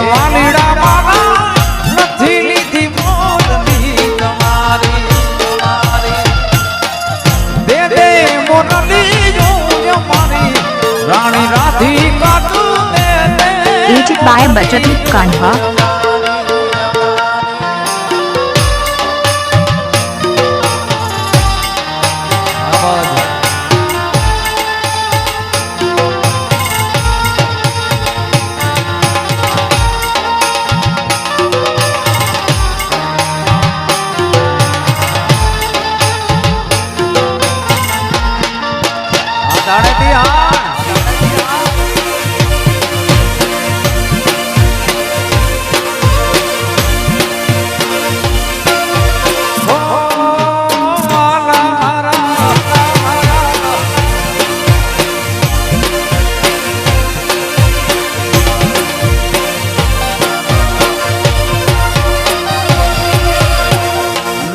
વાલીડા મારા નથી લીધી મોરલી તમારી દે દે મોરલી જો મારી રાણી રાધિકા તું દે દે Music by Bajrang Kanha.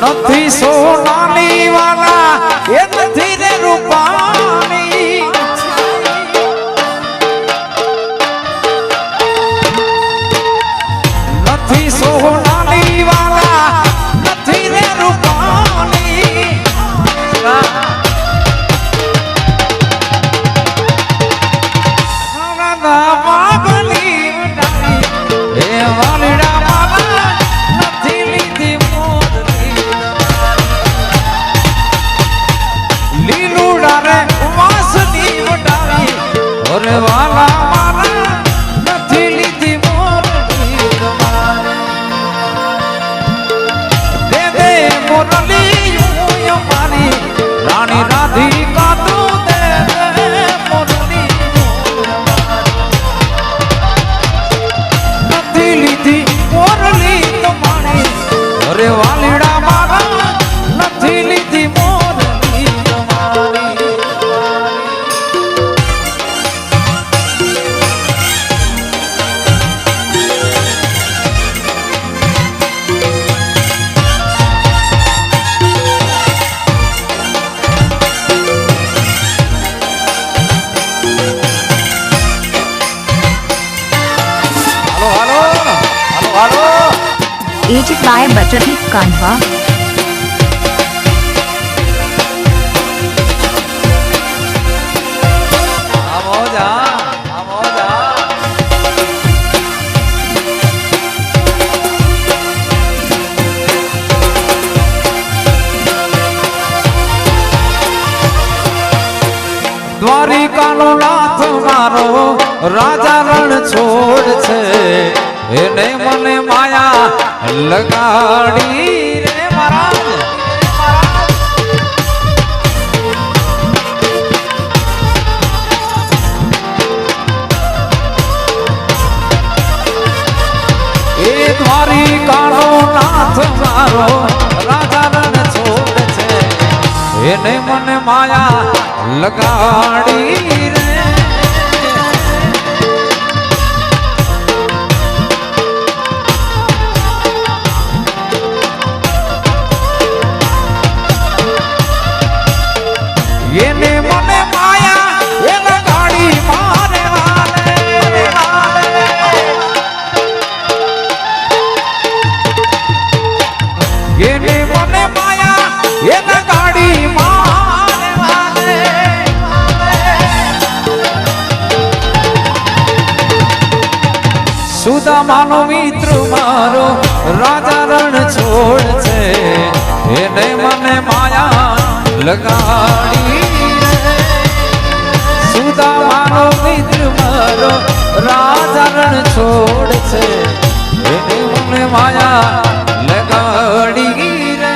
નથી સોનાની વાલા એ નથી રે રૂપાની નથી સોનાની વાલા નથી રે રૂપાની રાધા માગલી એ વાલીડા મારા નથી લીધી ઓરે વાલા મારા નથી લીધી મોરલી તમારી દે દે મોરલી મારી રાણી રાધિકા તું દે દે મોરલી નથી લીધી મોરલી તમારી ઓરે વાલીડા મારા નથી લીધી મોરલી તમારી Music by Bajrang Kanha. દ્વારિકાનો નાથ મારો રાજા રણ છોડ છે એને મને માયા લગાડી રે મહારાજ એ દ્વારિકાનો નાથ મારો રાજા રણ છોડ છે એને મને માયા લગાડી રે એને મને માયા એ લગાડી મારે વાલે એને મને માયા એ લગાડી મારે વાલે સુદામાનો મિત્ર મારો રાજા રણ છોડ છે એને મને માયા લગાડી સુદામાનો મિત્ર મારો રાજા રણ છોડ છે એને મને માયા લગાડી રે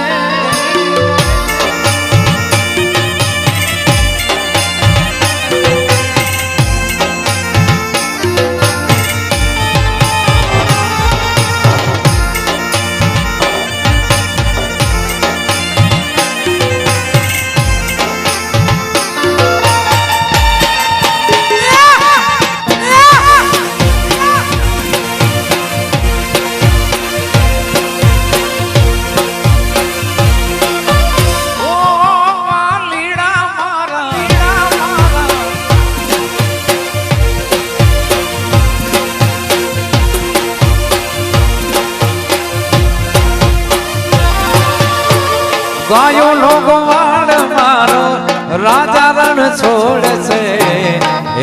ગાયો લોગવાડ મારો રાજા રણ છોડે છે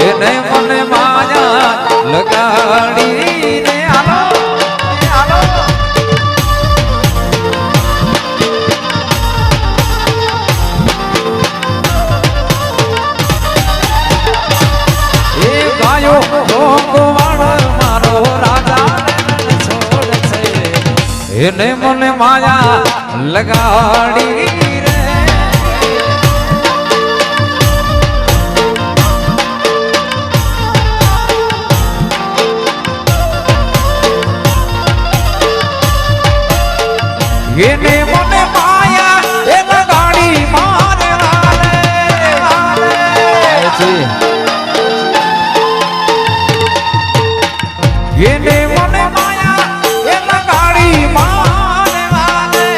એને મને માયા લગાડી રે આલો આલો એ ગાયો લોગવાડ મારો રાજા રણ છોડે છે એને મને માયા લગાડી રે એને મને માયા એ લગાડી મારે વાલે એને મને માયા એ લગાડી મારે વાલે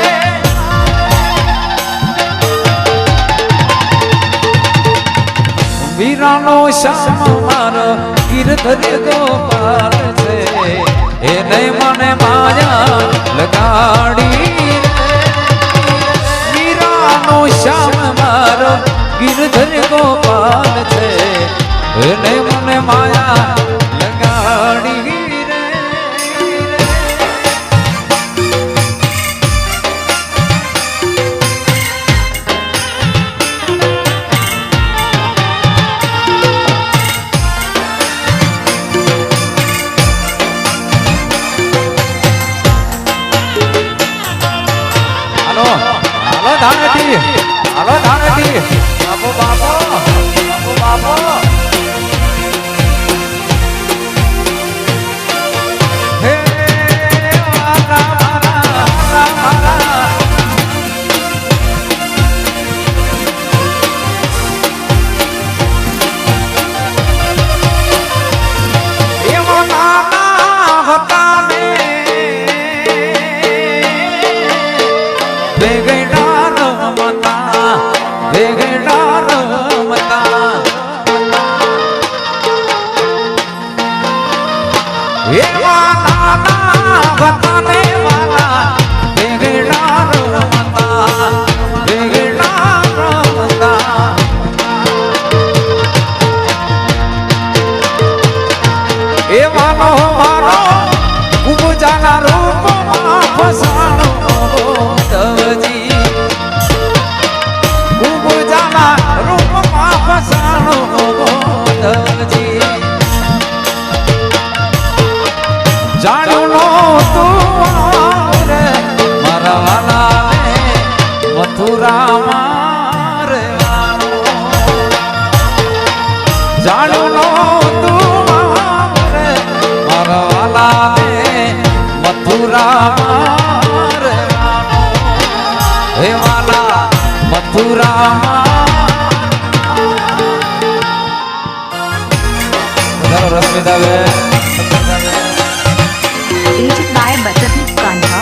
વીરાનો શ્યામ મારો ગિરધર ગોપાલ છે એને મને માયા લગાડી વીરાનો શ્યામ મારો ગિરધર ગોપાલ છે એને મને માયા લગાડી હાલો ધાણેટી બાપો બાપો બાપો બાપો હે એવા નાના હતા ને જાણ્યું નો તું રે મારા વાલા મથુરામાં રહેવાનો જાણ્યું નો તું રે મારા વાલા મથુરામાં રહેવાનો હે વાલા મથુરામાં રશ્મિતાબે Aged by Butterfly Kanha.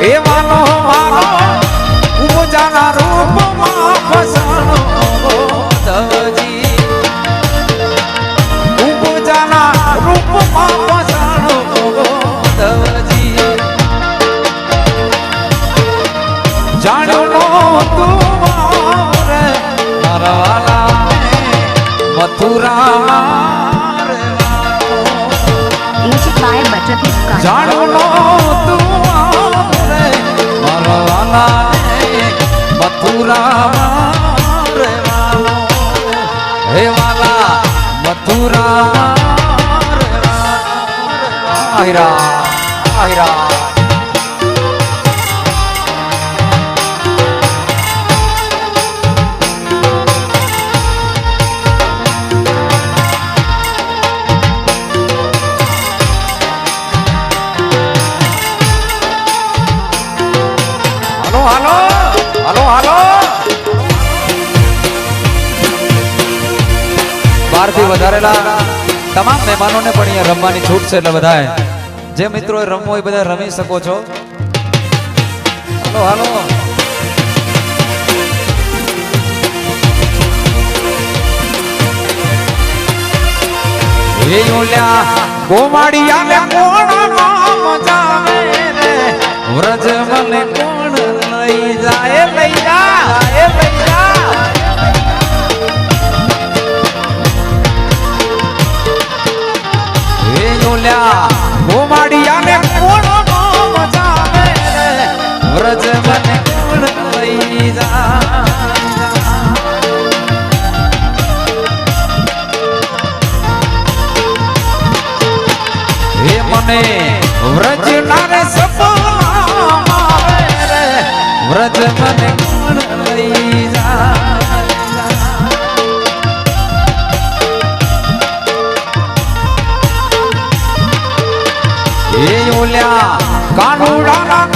એવાનો મારો પૂજાના રૂપમાં ફસાણો દવજી પૂજાના રૂપમાં ફસાણો દવજી જાણ્યો તું રે મારા વાલા Mathura Aged by Butterfly Kanha. જાણ્યો તું મથુરામાં રહેવાનો હે વાલા મથુરામાં રહેવાનો આહિરા આહિરા હાલો હાલો હાલો બારથી વધારેલા તમામ મહેમાનોને પણ અહીંયા રમવાની છૂટ છે એટલે બધાએ જે મિત્રો રમવો એ બધા રમી શકો છો હાલો હાલો એ ઓલ્યા ગોમાડિયા ને કોણ નામ જાવે રે વ્રજ મને કોણ લઈ જાય લઈ જા એ લઈ જા હે ઓલ્યા ગોમાડિયા ને કોણ નામ જાવે રે વ્રજ મને કોણ લઈ જા હે મને વ્રજ નારે સપના મારે રે વ્રજ મને કોણ લઈ જા એ ઓલ્યા કાનુડા ના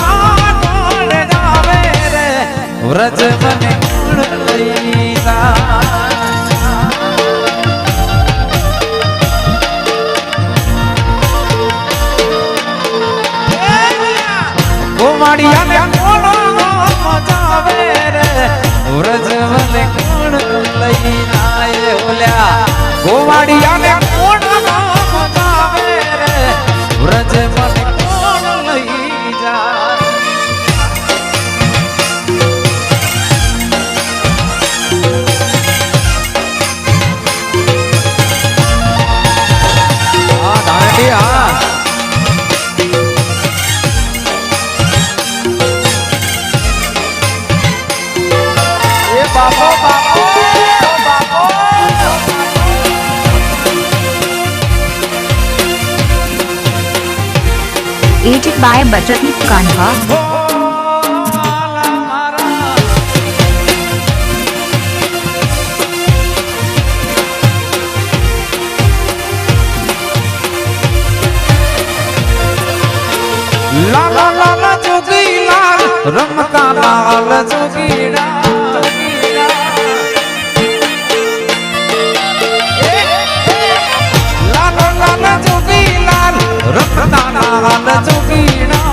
કાન જાવે રે વ્રજ મને કોણ લઈ જા ગોમાડિયા ને કોણ નામ જાવે રે વ્રજ મને કોણ લઈ જાય ઓલ્યા ગોવાડિયા ને કોણ નામ જાવે રે વ્રજ મને કોણ લઈ જાય હા ધાણેટી હા એ બાપો બાપો બાપો Aged by Bajrang Kanha. લાલા લાલા જોગી લાલ રમતા લાલ જોગીડા લાલા લાલા જોગી લાલ રમતા લાલ જોગીડા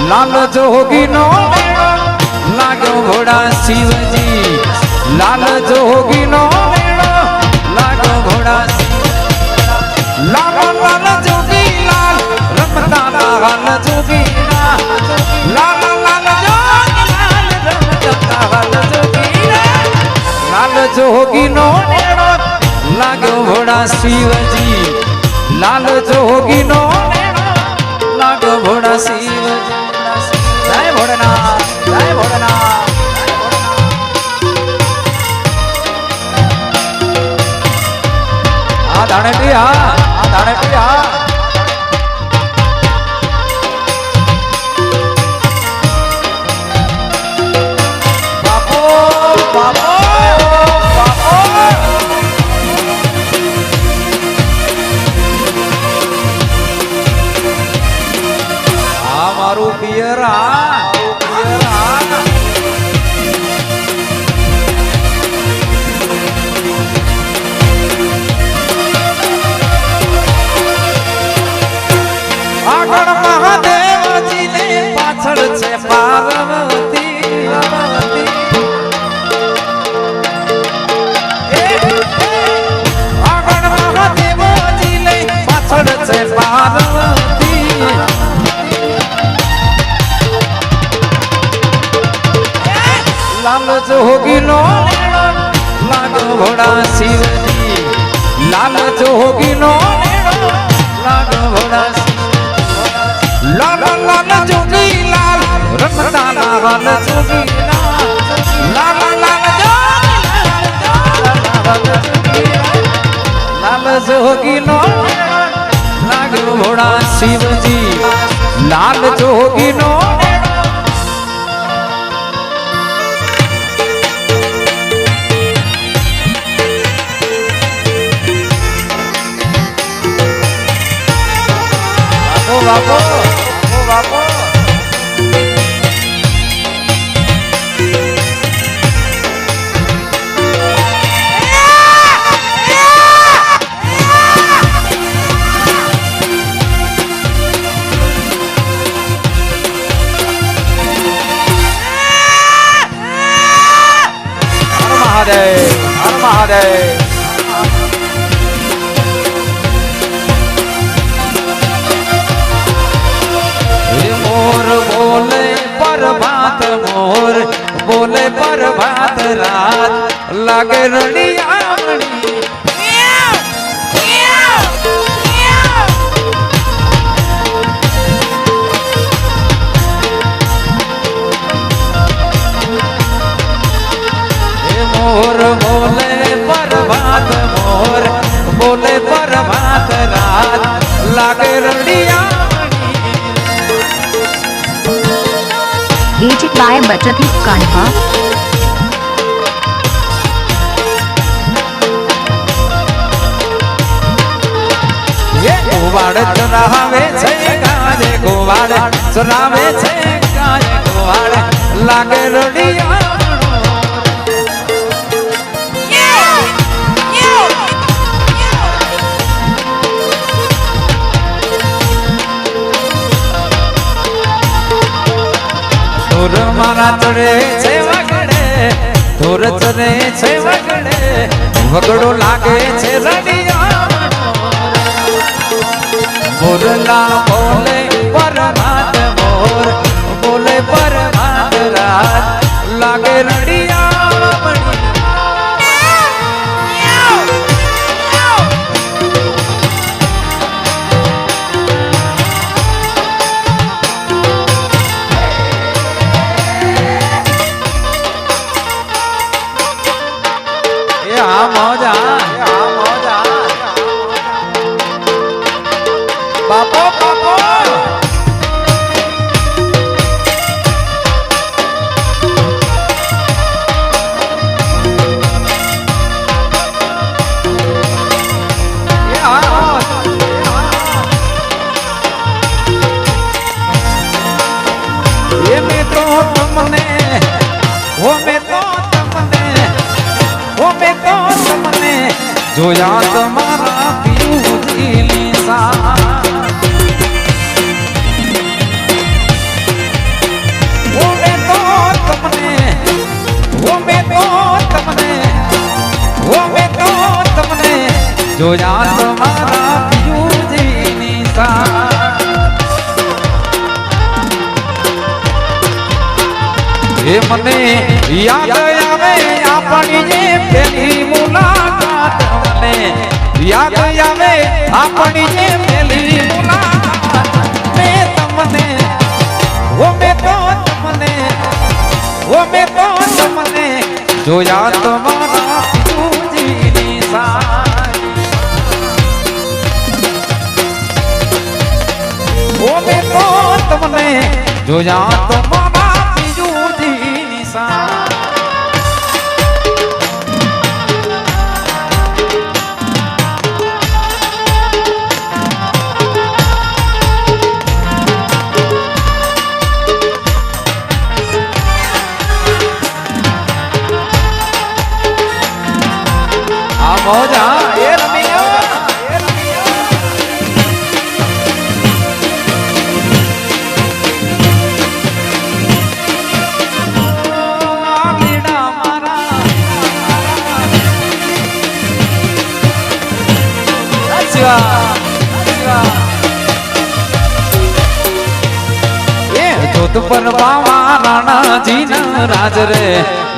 લાલ જોગી નો લાગ્યો ઘોડા શિવજી લાલ જોગી નો લાગ્યો ઘોડા લાલ લાલ જોગી લાલ રમતા લાલ જોગીડા લાલ લાલ જોગી લાલ રમતા લાલ જોગીડા લાલ જોગી નો નેડો લાગ્યો ઘોડા શિવજી લાલ જોગી નો લાગ્યો ઘોડા શિવજી જય ભોળનાથ જય ભોળનાથ આ ધાણેટી હા આ ધાણેટી હા બાપો બાપો બાપો આ મારું પિયર હા પિયર હા આગળ મહાદેવજી ને પાછળ છે પાર્વતી આગળ મહાદેવજી ને પાછળ છે પાર્વતી લાલ જોગી નો લાગ્યો ઘોડા શિવજી લાલ જોગી નો લાગ્યો ઘોડા શિવજી લાલ લાલ જોગી લાલ રમતા લાલ જોગી લાલ લાલ લાલ જોગી નો લાગ્યો ભોળા શિવજી લાલ જોગી નો બાપો બાપો હર મહાદેવ मोर बोले प्रभात मोर बोले प्रभात रात लागे रड़ियामणी मोर बोले प्रभात मोर बोले प्रभात रात लागे रड़िया Music by Bajrati Kanha. गोवाड़ चरावे छे गाये गोवाड़ चरावे छे गाये गोवाड़ लागे रड़िया ધોર મારા ચડે છે વગડે ધોર ચડે છે વગડે વગડો લાગે છે રડિયા મોરલા બોલે પરમાત મોર બોલે પરમાત રાત લાગે રડિયા बापो बापो ये मैं तो तुमने वो मैं तो तुमने वो मैं तो तुमने जोया तुम्हारा पीयूजी सा જોયા તમારા પિયુજીની સા એ મને યાદ આવે આપણી જે પહેલી મુલાકાત મને યાદ આવે આપણી જે પહેલી મુલાકાત મેં તમને ઓ મેં તો તમને ઓ મેં તો તમને જોયા તમારા પિયુજીની સા मैं तो तुमने जोया तुम्हारा पीयूजी निशा आ मौजा ये रमिया जोत पर बाबा राणा जी न राज रे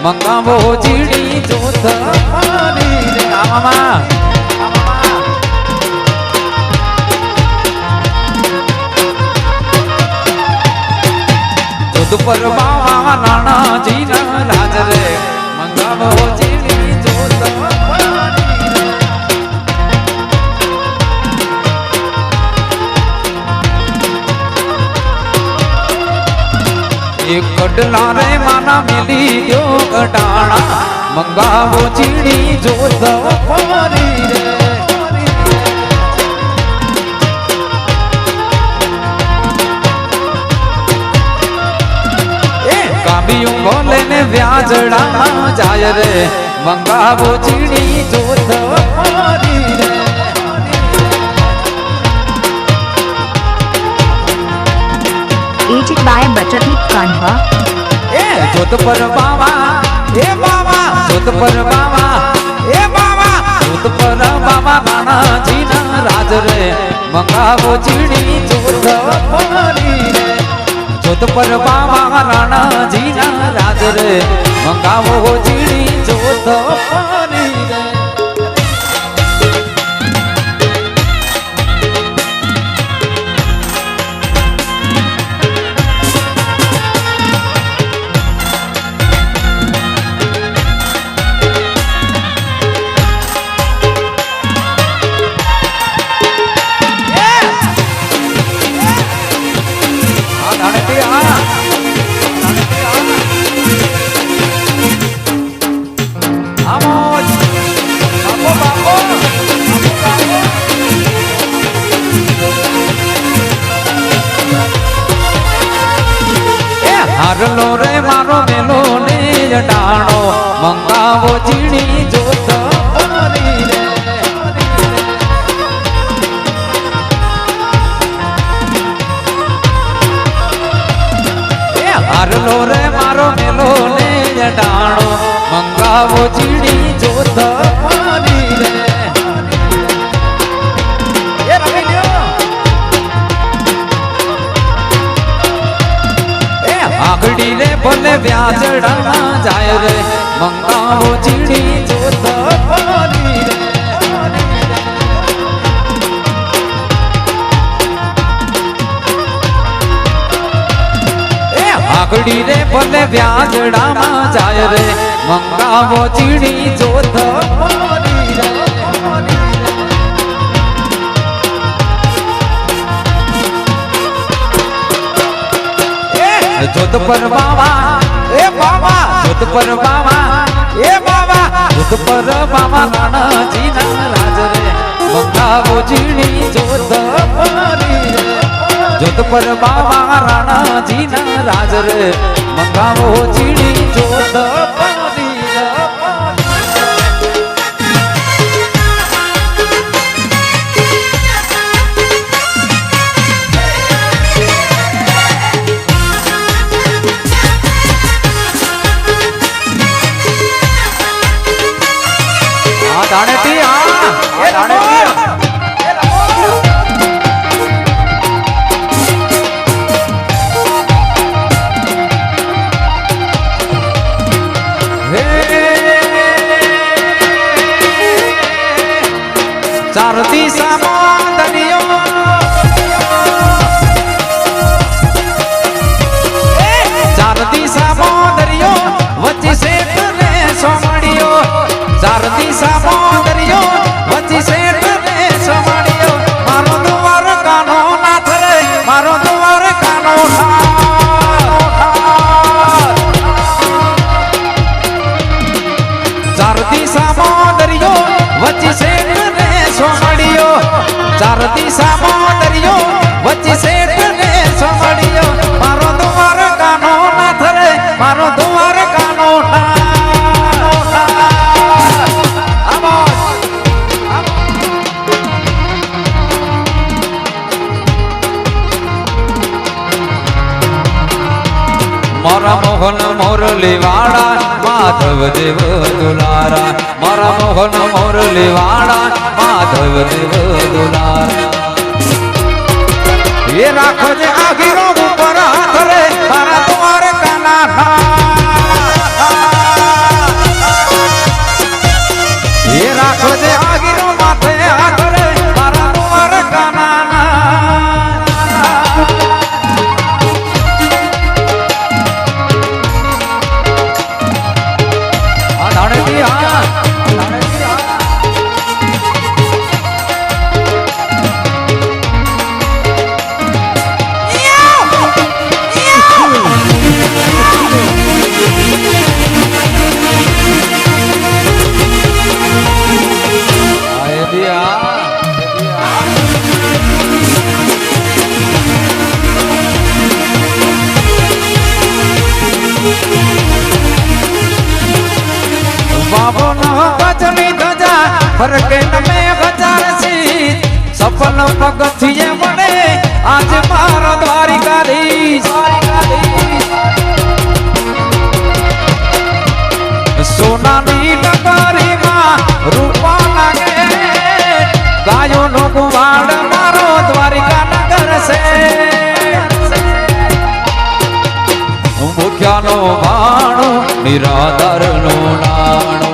मंगावो जीड़ी जोत मारी रे आमा પર બાવા નાનાજી ના રાજ રે મંગાવો જીણી જોત એક કડલા રે માના મિલી ગયો કટાણા મંગાવો જીણી જોત ફરી રે કાબિયું બોલે ને વ્યાજડામાં જાય રે મંગાવો ચીડી જોત ફરી રે Aged by Bachadip Kanwa. એ જોત પર બાવા એ બાવા જોત પર બાવા એ બાવા જોત પર બાવા નાનાજી ના રાજ રે મંગાવો ચીડી જોત ફરી રે જોત પર બાવા રાણાજી ના રાજ રે મંગાવો ચીડી જોત ફરી રે હારલો રે મારો મેલો ને ડાણો મંગાવો જીણી જોત ફરી રે હારલો રે મારો મેલો ને ડાણો મંગાવો જીણી જોત ફરી રે આગડી રે ભલે વ્યાજડા જાય રે મંગાવો ચીડી જોત ફરી રે આગડી રે ભલે વ્યાજડામાં જાય રે મંગાવો ચીડી જોત ફરી રે જોત પર બાવા એ બાવા જોત પર બાવા એ બાવા જોત પર બાવા નાનાજી ના રાજ રે મંગાવો જીણી જોત ફરી રે જોત પર બાવા રાણાજી ના રાજ રે મંગાવો જીણી જોત ફરી રે દાણેતી આ એ દાણેતી ચાર દિશામાં દરિયો ચાર દિશામાં દરિયો વચ્ચે શેઠ ને સોમડિયો ચાર દિશામાં દરિયો વચ્ચે શેઠ ને સોમડિયો મારો દ્વાર કાનો નાથ રે મારો દ્વાર કાનો ચાર દિશામાં દરિયો વચ્ચે શેઠ ને સોમડિયો ચાર દિશામાં દરિયો વચ્ચે શેઠ ને સોમડિયો મારો દ્વાર કાનો નાથ રે મારો દ્વાર કાનો મારા મોહન મોરલી વાળા માધવ દેવ દુલારા મારા મોહન મોરલી વાળા માધવ દેવ દુલારા એ રાખો જે આગીરો ઉપર હાથ રે મારા દ્વાર કાના એ રાખો જે આગીરો માથે હાથ રે મારા દ્વાર કાના ગજની ધજા ફરકે નમે ગજાર સી સફલ પગથિયે મળે આજ મારો દ્વારિકાધીશ સોનાની નગરીમાં રૂપા લાગે ગાયોનો કુવાડ મારો દ્વારિકા નગર છે મુખ્યાનો ભાણો નિરાધારનો નાણો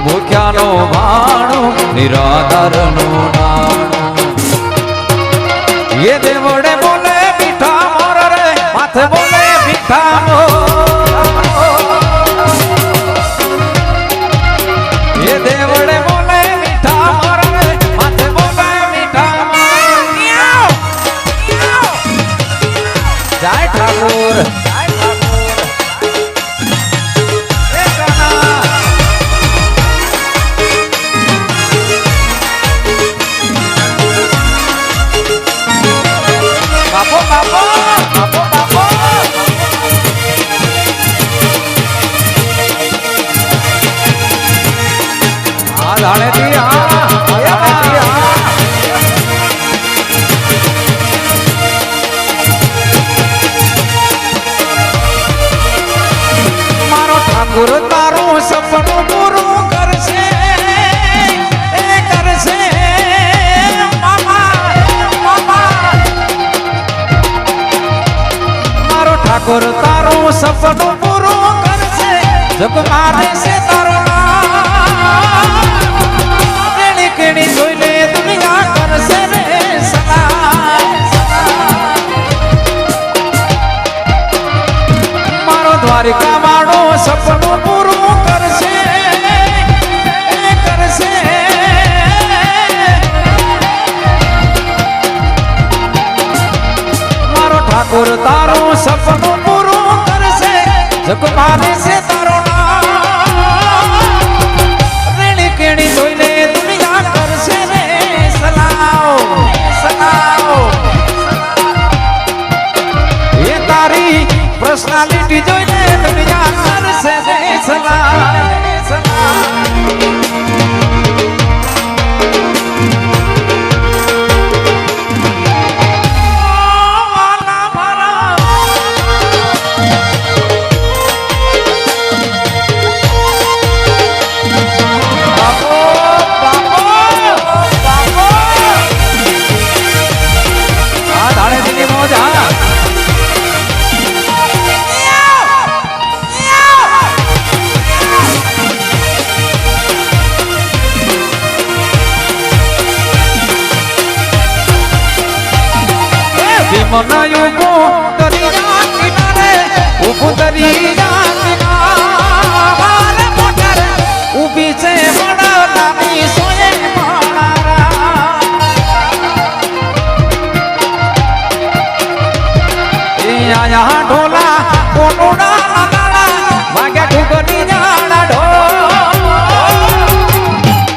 મુખ્યાનો ભાણો નિરાધારનો નાણો ये देवड़े बोले मीठा मोर रे माथे बोले मीठा ये देवड़े बोले मीठा मोर रे माथे बोले मीठा जय ठाकुर बापो बापो बापो बापो धाणे थी मारो ठाकुर तारू सपनों पूरू करशे करशे मामा मामा मारो ठाकुर तारू सपनों पूरू करशे जग मारे से तारो केड़ी केड़ी जोईने दुनिया करशे रे सलाम मारो द्वारिका मारो सपनों पूरू करशे करशे मारो ठाकुर तारो सपनों पूरू करशे जग मारे से तारो रेणी केणी जोईने दुनिया करशे रे सलाओ सलाओ ये तारी पर्सनालिटी जोईने दुनिया करशे रे सलाम મનાયું દરિયા કિનારે ઉભું દરિયા કિનારે મોટર ઊભી છે વડાલાની સોયે મારા એ આયા ઢોલા કોનુડા નાડા વાગ્યા ઠુકની જાડા ઢોલ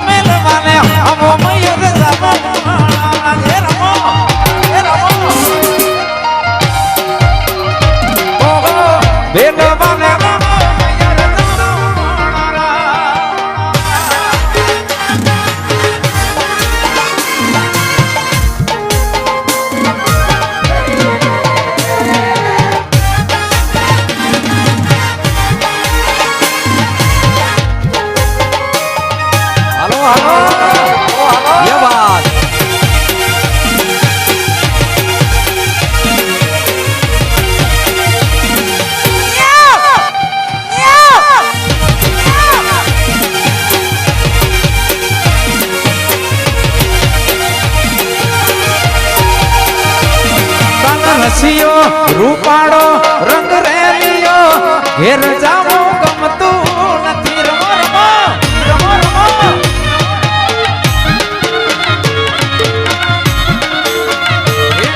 મેલવાને હમો મયુર જામો એ રમો એ રમો બેલવાને રમો મયુર હાલો હાલો ये बात હસિયો રૂપાળો રંગ રેલિયો ઘેર જાવું ગમતું નથી રમો રમો રમો રમો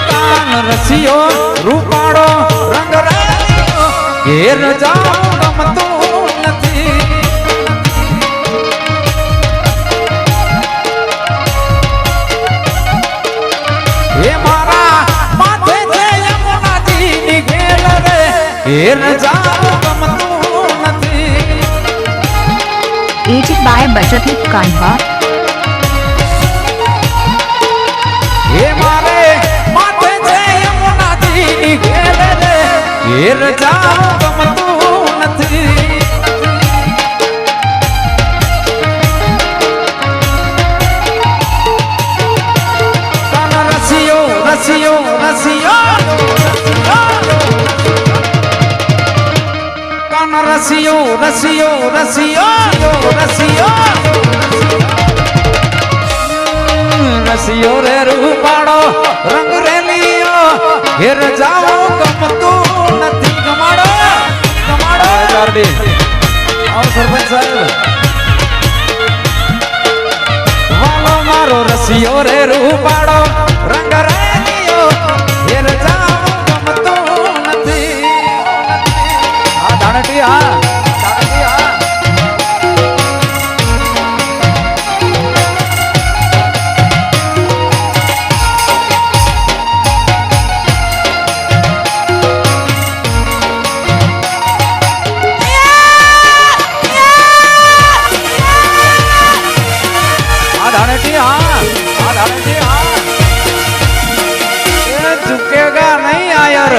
કાન રસિયો રૂપાળો રંગ રેલિયો ઘેર જાવું ગમતું નથી હે મારા માથે છે યમુનાજીની ઘેર રે ઘેર જાવું ગમતું નથી एजिड by Bachati Kanha. હે મારે માથે છે યમુનાજી ઘેર રે ઘેર જાઉં ગમતું નથી કાન રસિયો રસિયો રસિયો કાન રસિયો રસિયો રસિયો રસિયો રસિયો રે રૂપાળો રંગ રેલિયો ઘેર જાઓ ગમતું નથી ગમાડો ગમાડો ચારડી આવો સરપંચ સાહેબ વાલો મારો રસિયો રે રૂપાળો રંગ રેલિયો ઘેર જાઓ ગમતું નથી આ દાણટી આ દાણટી આ झुकेगा नहीं आयर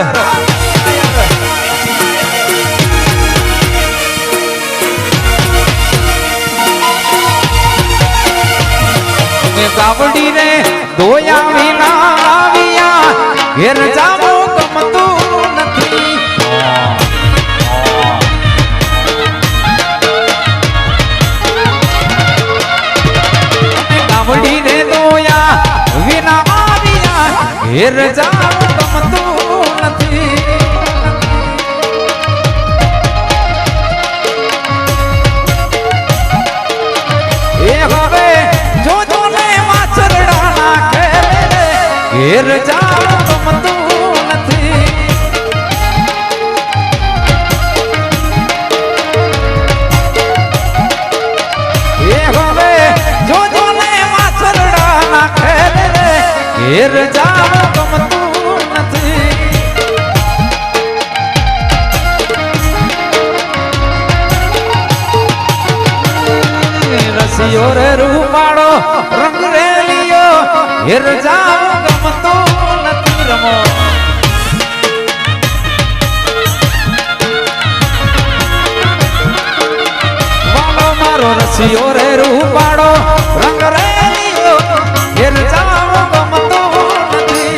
गावड़ी रे दोया विना आविया घेर जावो गमतू नथी गावड़ी रे दोया विना ઘેર જાઉં ગમતું નથી એ હવે જોજો ને વાછરડા નાખે ઘેર જાઉં ગમતું નથી એ હવે જોજો ને વાછરડા નાખે ઘેર જાઉં રસિયો રે રૂપાળો રંગ રેલિયો ઘેર જાઉં ગમતો નથી રમો વાલો મારો રસિયો રે રૂપાળો રંગ રેલિયો ઘેર જાઉં ગમતો નથી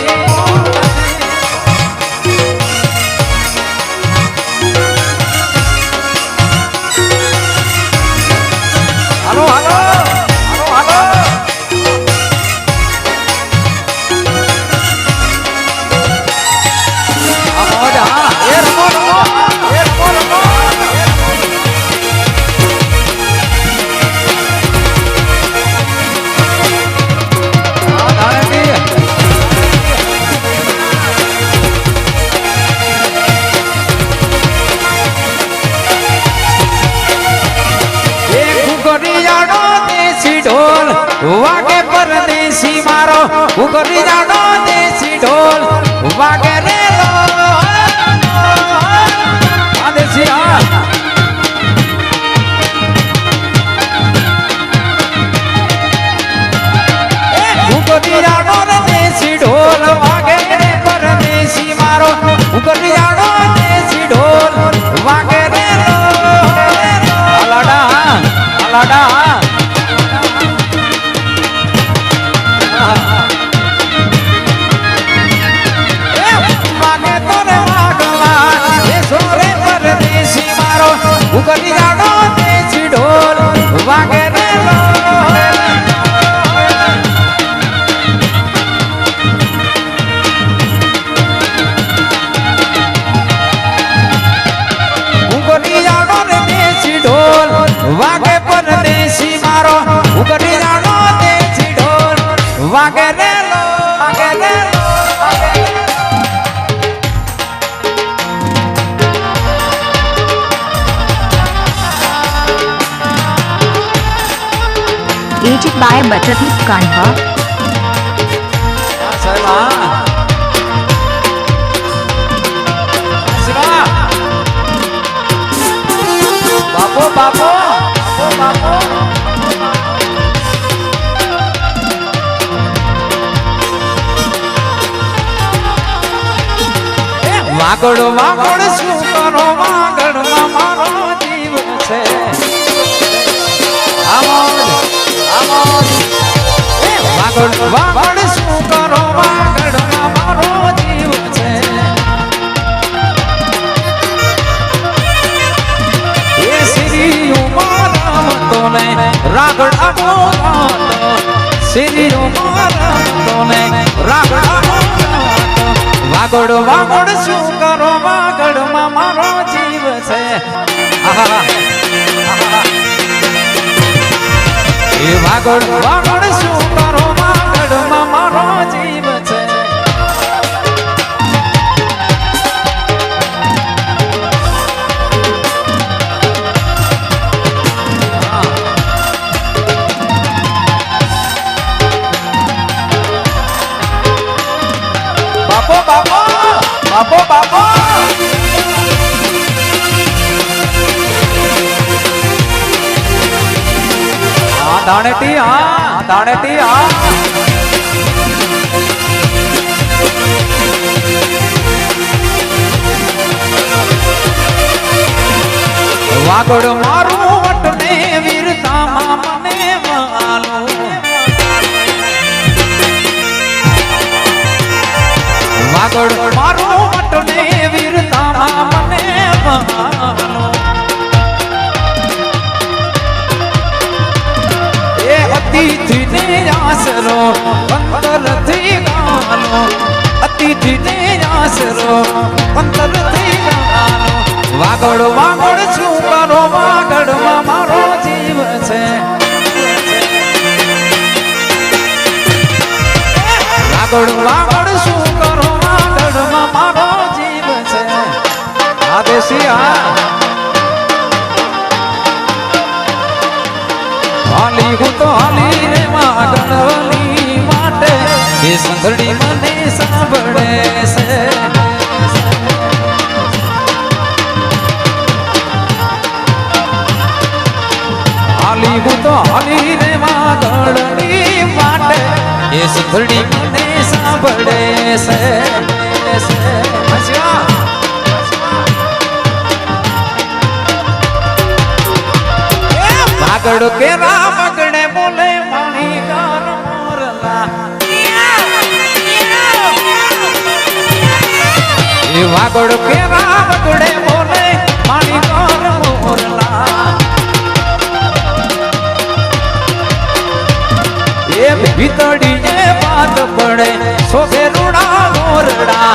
હાલો હાલો ढोल वागे परदेसी मारो उगरी जानो देसी ढोल वागे रे लो देसी उगरी जानो देसी ढोल वागे रे परदेसी मारो उगरी जानो देसी ढोल वागे रे लो अलाडा अलाडा उगली जानो देसी ढोल वागे रे लो उगली जानो देसी ढोल वागे परदेसी मारो उगली जानो देसी ढोल वागे रे लो वागे रे लो Aged by Bachati Kanha. बापो बापो बापो बापो વાગડ વાગડ શું કરો વાગડમાં મારો જીવ છે વાગડ વાગડ શું કરો વાગડમાં મારો જીવ છે એ શ્રી ઉમારમતો ને રાગડા બોલાતો શ્રી ઉમારમતો ને રાગડા વાગડ વાગડ શું કરો વાગડમાં મારો જીવ છે એ વાગડ વાગડ શું કરો વાગડમાં મારો જીવ છે બાપો બાપો બાપો બાપો દાણેટી વાગડ મારું વટને વીરતામાં મને વાલો વાગડ મારું વટને વીરતામાં મને વાલો અતિથિને આશરો અંતરથી ગાલો અતિથિને આશરો અંતરથી ગાલો વાગડ વાગડ શું કરો વાગડમાં મારો જીવ છે વાગડ વાગડ શું કરો વાગડમાં મારો જીવ છે આદેશિયા હાલી હું તો હાલી રે માગણની માટે એ સંઘડી મને સાંભળે છે હાલી હું તો હાલી રે માગણની માટે એ સંઘડી મને સાંભળે છે વાગડ કે રામગણે બોલે પાણી ગાર મોરલા એ વાગડ કે રામગણે બોલે પાણી ગાર મોરલા એ ભીતડીએ વાત પડે સોભે રૂડા મોરડા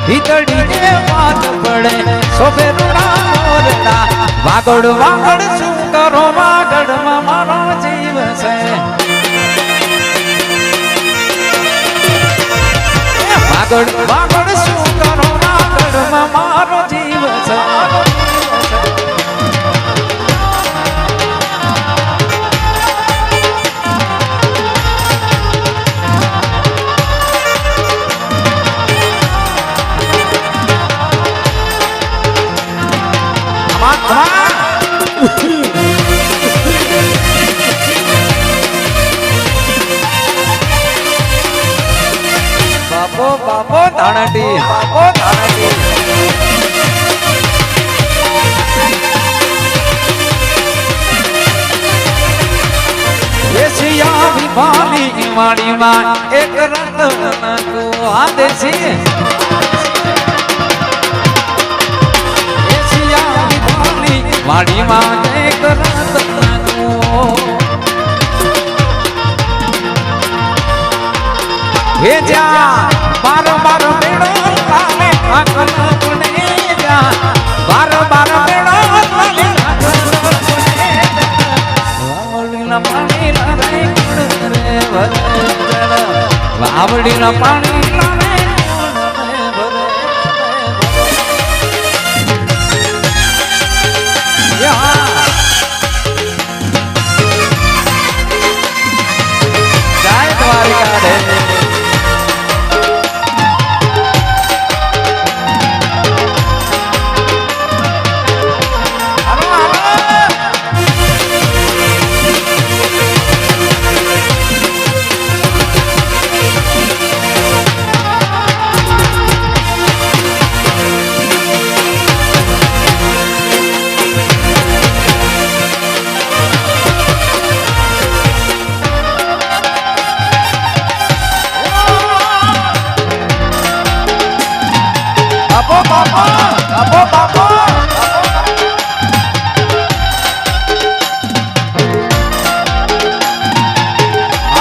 ભીતડીએ વાત પડે સોભે રૂડા મોરડા વાગડ વાગડ શું કરો વાગડમાં મારો જીવ છે વાગડ વાગડ શું કરો વાગડમાં મારો જીવ છે બાપો બાપો ધાણટી બાપો ધાણટી એશિયા વિભાની વાડીમાં એક રતન કો આદેશી એશિયા વિભાની વાડીમાં એક રતન કો હે જા બાર બાર મેળો તાલે આગળ કોને જા બાર બાર મેળો તાલે આગળ કોને વાવડીના પાણી લારે રે ભરે વાવડીના પાણી લારે ભરે જય દ્વારિકા રે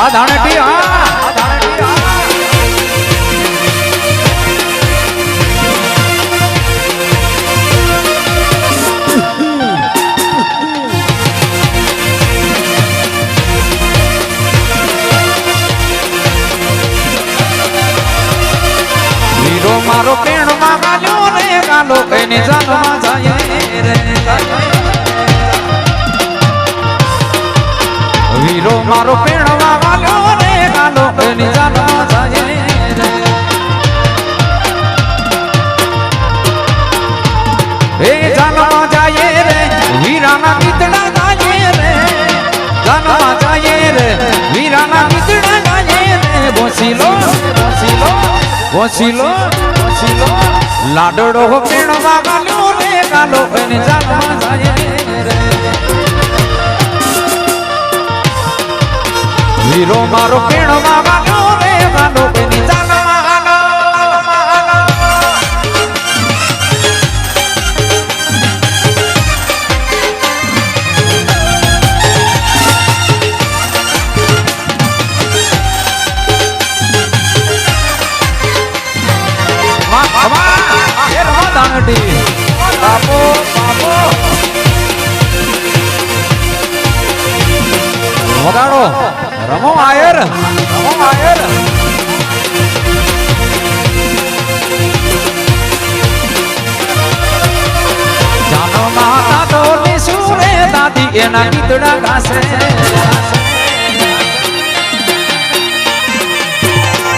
આ ધાણેટી આ ધાણેટી આ વીરો મારો પેણ માં ગાલ્યો રે ગાલો કઈને જાનમાં જાય રે વીરો મારો પેણ માં ગાલ્યો રે ગાલો કઈને જાનમાં જાય રે એ જાનમાં જાય રે વીરાના ગીતડા ગાય રે જાનમાં જાય રે વીરાના ગીતડા ગાય રે બોસીલો બોસીલો વસીલો વસીલો લાડડો પેણવા ગાલ્યો રે ગાલો એને જાનમાં જાય રે વીરો મારો પેણવા ગાલ્યો રે ગાલો એને જાનમાં ગાલો બાપો બાપો વગાડો રમો આયર રમો આયર જાનો માતા ડોલી સુરે દાદી એના ગીતડા ગાશે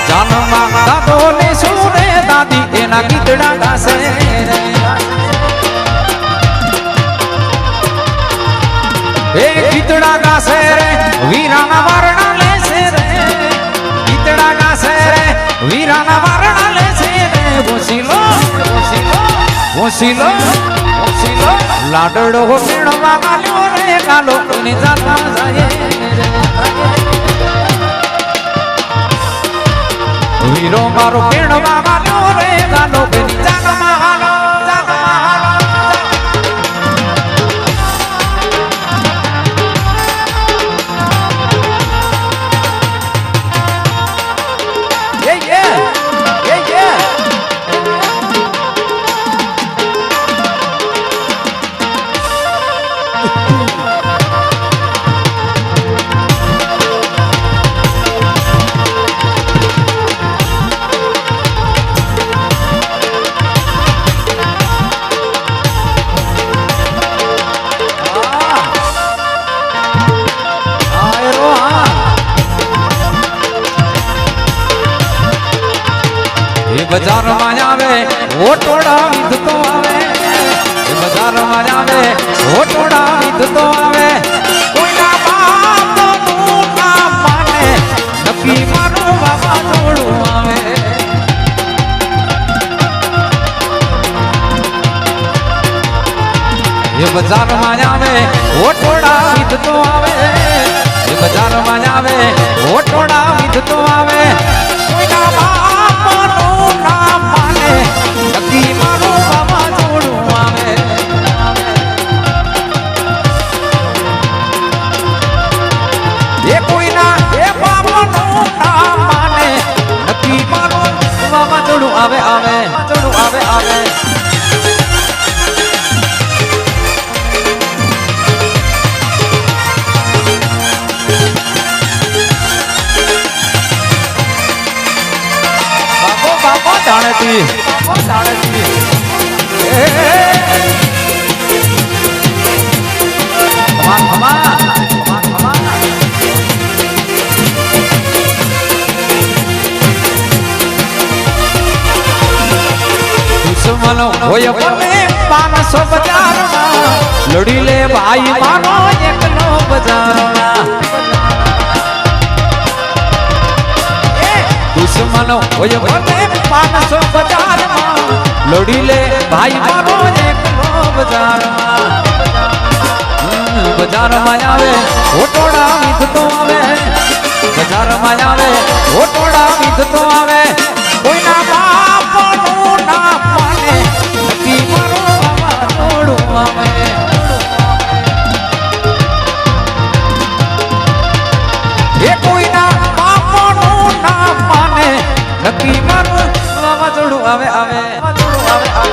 જાનો માતા ડોલી સુરે દાદી એના ગીતડા ગાશે એ ગીતડા ગાશે રે વીરાના વારણા લેશે રે ગીતડા ગાશે રે વીરાના વારણા લેશે રે બોસીલો બોસીલો બોસીલો બોસીલો લાડડો પીણવા ગાલ્યો રે ગાલો કોની જાનમાં જાય વીરો મારો પીણવા ગાલ્યો રે ગાલો કોની જાનમાં હાલો જાનમાં હાલો બજારમાં આવે ઓટોડા વિધતો આવે બજારમાં આવે ઓટોડા વિધતો આવે કોઈના બાપનું નામ માને નક્કી મારું બાબા જોડું આવે એ બજારમાં આવે ઓટોડા વિધતો આવે એ બજારમાં આવે ઓટોડા વિધતો આવે કોઈના બાપનું નામ માને નક્કી મારું બાબા જોડું આવે એ કોઈના એ બાપનું નામ માને નક્કી મારું બાબા જોડું આવે આવે જોડું આવે આવે જાણતી જાણતી દુશ્મનો હોય બને 500 બજારમાં લડી લે ભાઈ મારો એકલો બજારમાં દુશ્મનો હોય બને 500 બજારમાં લડી લે ભાઈ મારો એકલો બજારમાં બજારમાં આવે ઓટોડા વિધતો આવે બજારમાં આવે ઓટોડા વિધતો આવે કોઈના બાપનું નામ માને નક્કી મારો બાબા જોડું આવે એ કોઈના વાજડું આવે આવે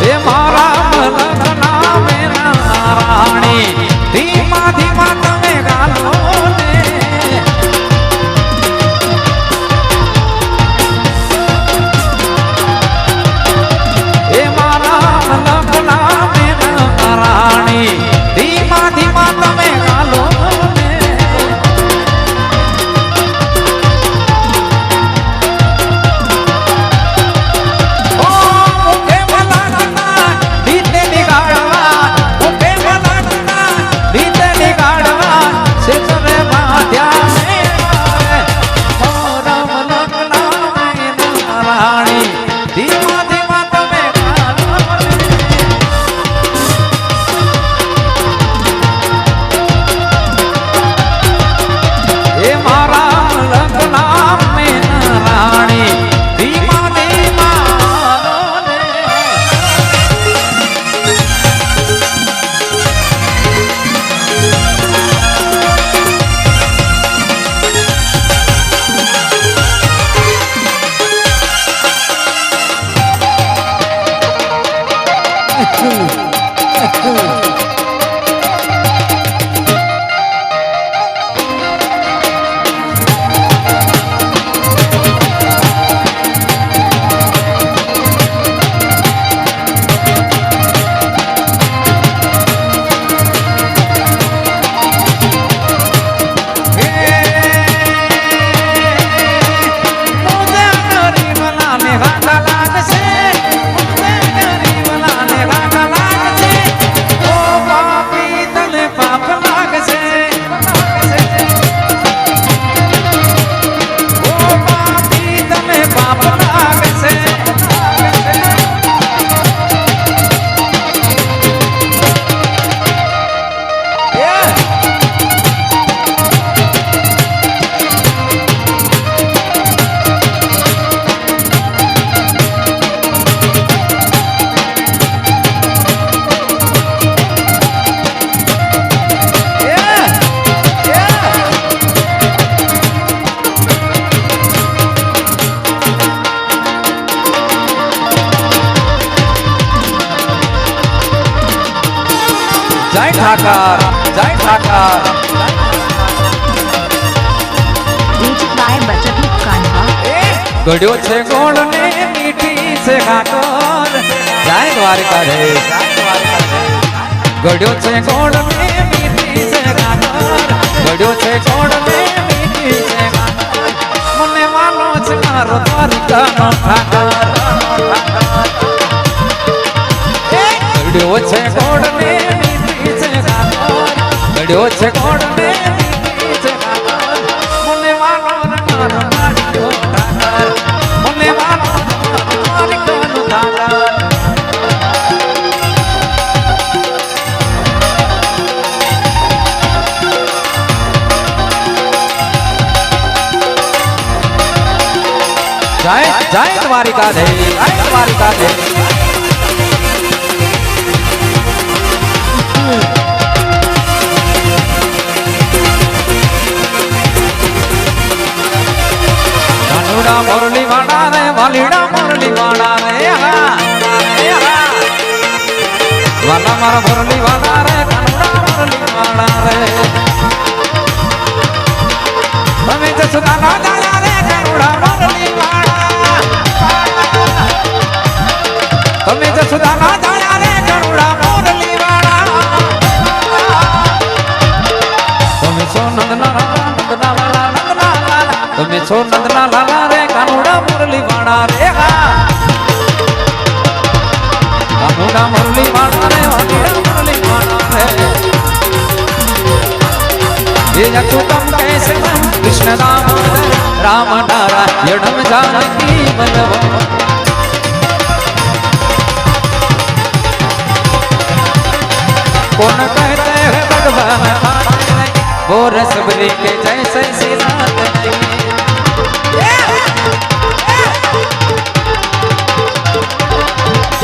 એ મારા મલકના મેના રાણી ધીમા ધીમા તમે ગાલો ને એ મારા મલકના મેના રાણી ધીમા ધીમા તમે ગાલો ને ઓ મુખે મલકના દીતે નિગાડવા મુખે મલકના દીતે નિગાડવા શેતરે બાંધ્યા ને મારા મલકના મેના રાણી ધીમા ધીમા તમે ગાલો ને એ મારા મલકના મેના રાણી ધીમા ધીમા ગાલો ને જય ઠાકર જય ઠાકર म्यूजिक बाय बचत कान्हा ગળ્યો છે ગોળ ને મીઠી છે ખાકર જય દ્વારકા રે ગળ્યો છે ગોળ ને મીઠી છે ખાકર ગળ્યો છે ગોળ ને મીઠી છે ખાકર મને માનો છે મારો દ્વારકાનો ઠાકર ગળ્યો છે ગોળ ને મીઠી છે ખાકર ગળ્યો છે ગોળ ને મીઠી છે ખાકર મને માનો ને મારો દ્વારકાનો ઠાકર મને માનો ને મારો દ્વારકાનો ઠાકર જય જય દ્વારિકા દે જય દ્વારિકા દે કાનુડા મોરલી વાડા રે વાલીડા મોરલી વાડા રે વાલા મારા મોરલી વાડા રે કાનુડા મોરલી વાડા રે તમે જસુદા ના દાયા રે કાનુડા મોરલી વાડા તમે જસુદા ના દાયા રે કાનુડા મોરલી વાડા તમે સો નંદના લાલા તમે છો નંદના લાલા રે કાનુડા મુરલી વાળા રે કાનુડા મુરલી વાળા રે મુરલી વાળા રે ये अच्युतम कैसे कृष्ण दामोदर राम नारायणम जानकी वल्लभ कौन कहते हैं भगवान वो रसबरी के जैसे सिलात नहीं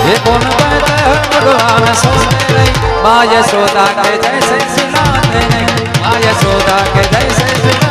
ये कौन कहते हैं भगवान सोते नहीं माँ यशोदा के जैसे सिलाते नहीं આ યશોદા કે જય શ્રી